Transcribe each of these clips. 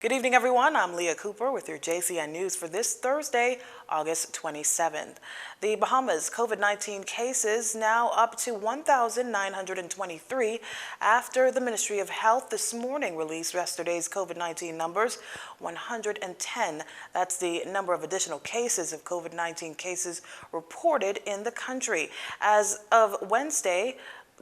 Good evening, everyone. I'm Leah Cooper with your JCN News for this Thursday, August 27th. The Bahamas COVID-19 cases now up to 1,923 after the Ministry of Health this morning released yesterday's COVID-19 numbers, 110. That's the number of additional cases of COVID-19 cases reported in the country. As of Wednesday,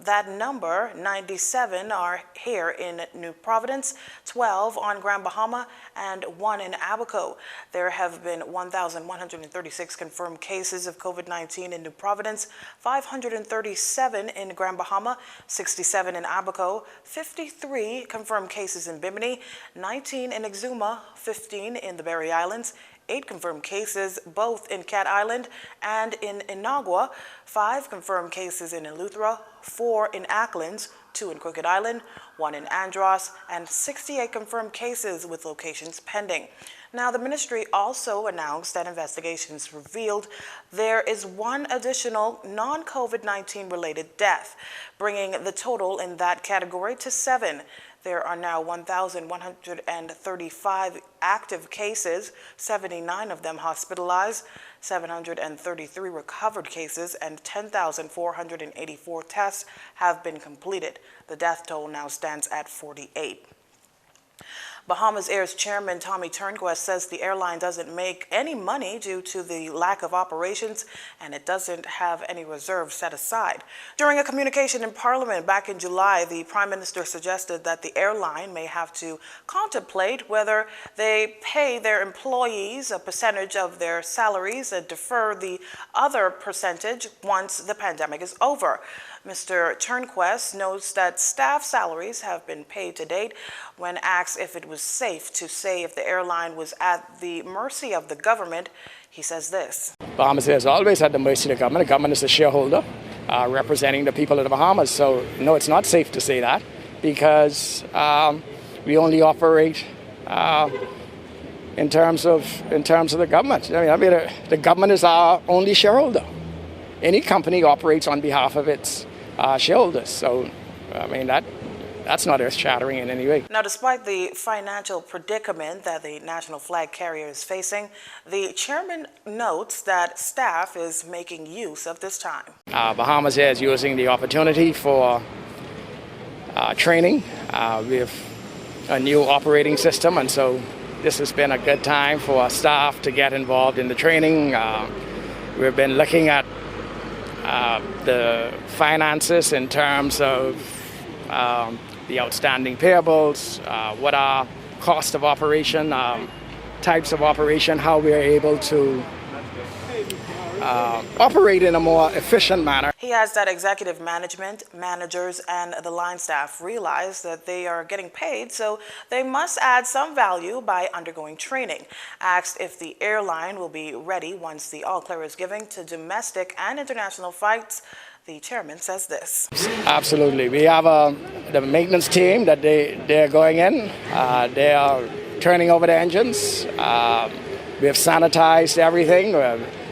that number, 97, are here in New Providence, 12 on Grand Bahama, and 1 in Abaco. There have been 1,136 confirmed cases of COVID-19 in New Providence, 537 in Grand Bahama, 67 in Abaco, 53 confirmed cases in Bimini, 19 in Exuma, 15 in the Berry Islands, 8 confirmed cases both in Cat Island and in Inagua, 5 confirmed cases in Eleuthera, 4 in Acklands, 2 in Crooked Island, 1 in Andros, and 68 confirmed cases with locations pending. Now, the ministry also announced that investigations revealed there is 1 additional non-COVID-19 related death, bringing the total in that category to 7. There are now 1,135 active cases, 79 of them hospitalized, 733 recovered cases, and 10,484 tests have been completed. The death toll now stands at 48. Bahamas Air's chairman, Tommy Turnquest, says the airline doesn't make any money due to the lack of operations, and it doesn't have any reserves set aside. During a communication in Parliament back in July, the Prime Minister suggested that the airline may have to contemplate whether they pay their employees a percentage of their salaries and defer the other percentage once the pandemic is over. Mr. Turnquest notes that staff salaries have been paid to date. When asked if it was safe to say if the airline was at the mercy of the government, he says this. Bahamas has always had the mercy of the government. The government is the shareholder representing the people of the Bahamas. So, no, it's not safe to say that because we only operate in terms of the government. I mean, the government is our only shareholder. Any company operates on behalf of its shareholders. So, I mean, that's not earth-shattering in any way. Now, despite the financial predicament that the national flag carrier is facing, the chairman notes that staff is making use of this time. Bahamas Air is using the opportunity for training. We have a new operating system, and so this has been a good time for our staff to get involved in the training. We've been looking at the finances in terms of the outstanding payables, what are cost of operation, types of operation, how we are able to operate in a more efficient manner. He adds that executive management, managers, and the line staff realize that they are getting paid, so they must add some value by undergoing training. Asked if the airline will be ready once the all-clear is given to domestic and international flights, the chairman says this. Absolutely. We have the maintenance team that they're going in. They are turning over the engines. We have sanitized everything.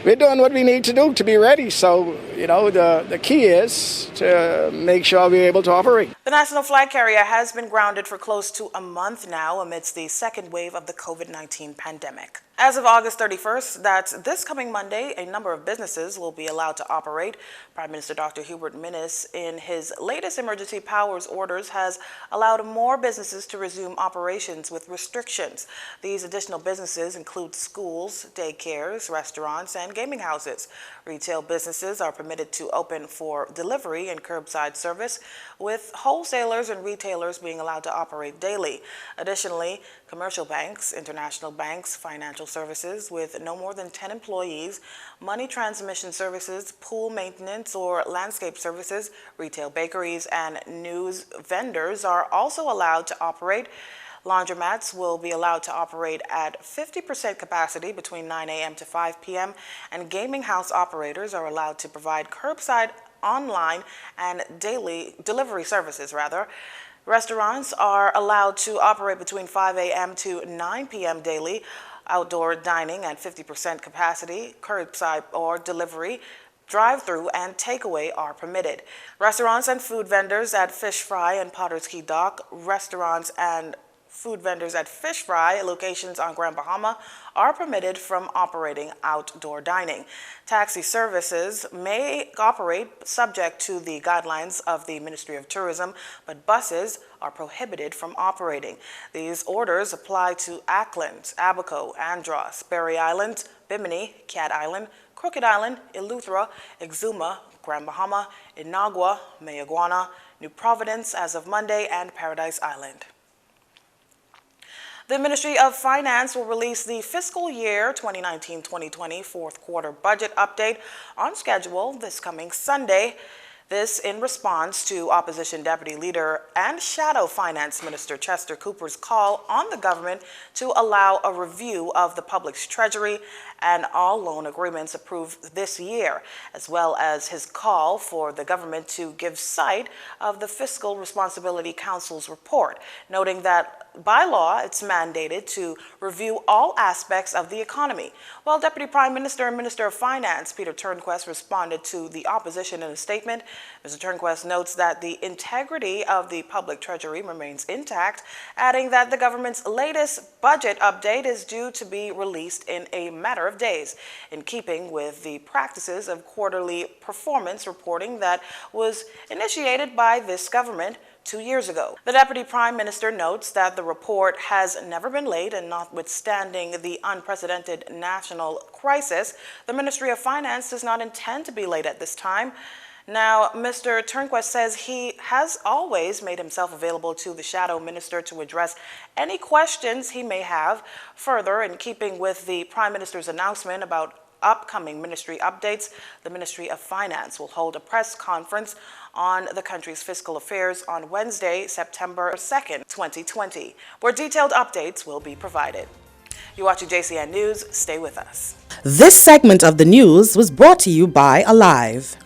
We're doing what we need to do to be ready. So, you know, the key is to make sure we're able to operate. The national flag carrier has been grounded for close to a month now amidst the second wave of the COVID-19 pandemic. As of August 31st, that's this coming Monday, a number of businesses will be allowed to operate. Prime Minister Dr. Hubert Minnis, in his latest emergency powers orders, has allowed more businesses to resume operations with restrictions. These additional businesses include schools, daycares, restaurants, and gaming houses. Retail businesses are permitted to open for delivery and curbside service, with wholesalers and retailers being allowed to operate daily. Additionally, commercial banks, international banks, financial services with no more than 10 employees, money transmission services, pool maintenance or landscape services, retail bakeries, and news vendors are also allowed to operate. Laundromats will be allowed to operate at 50% capacity between 9 a.m. to 5 p.m., and gaming house operators are allowed to provide curbside, online, and daily delivery services, Restaurants are allowed to operate between 5 a.m. to 9 p.m. daily. Outdoor dining at 50% capacity, curbside or delivery, drive-through, and takeaway are permitted. Restaurants and food vendors at Fish Fry and Potter's Key Dock, restaurants and food vendors at fish fry locations on Grand Bahama are permitted from operating outdoor dining. Taxi services may operate subject to the guidelines of the Ministry of Tourism, but buses are prohibited from operating. These orders apply to Ackland, Abaco, Andros, Berry Island, Bimini, Cat Island, Crooked Island, Eleuthera, Exuma, Grand Bahama, Inagua, Mayaguana, New Providence as of Monday, and Paradise Island. The Ministry of Finance will release the fiscal year 2019-2020 fourth quarter budget update on schedule this coming Sunday. This in response to Opposition Deputy Leader and Shadow Finance Minister Chester Cooper's call on the government to allow a review of the public's treasury and all loan agreements approved this year, as well as his call for the government to give sight of the Fiscal Responsibility Council's report, noting that by law, it's mandated to review all aspects of the economy. While Deputy Prime Minister and Minister of Finance Peter Turnquest responded to the opposition in a statement, Mr. Turnquest notes that the integrity of the public treasury remains intact, adding that the government's latest budget update is due to be released in a matter of days, in keeping with the practices of quarterly performance reporting that was initiated by this government 2 years ago. The Deputy Prime Minister notes that the report has never been late, and notwithstanding the unprecedented national crisis, the Ministry of Finance does not intend to be late at this time. Now, Mr. Turnquest says he has always made himself available to the Shadow Minister to address any questions he may have. Further, in keeping with the Prime Minister's announcement about upcoming ministry updates, the Ministry of Finance will hold a press conference on the country's fiscal affairs on Wednesday, September 2nd, 2020, where detailed updates will be provided. You're watching JCN News. Stay with us. This segment of the news was brought to you by Alive.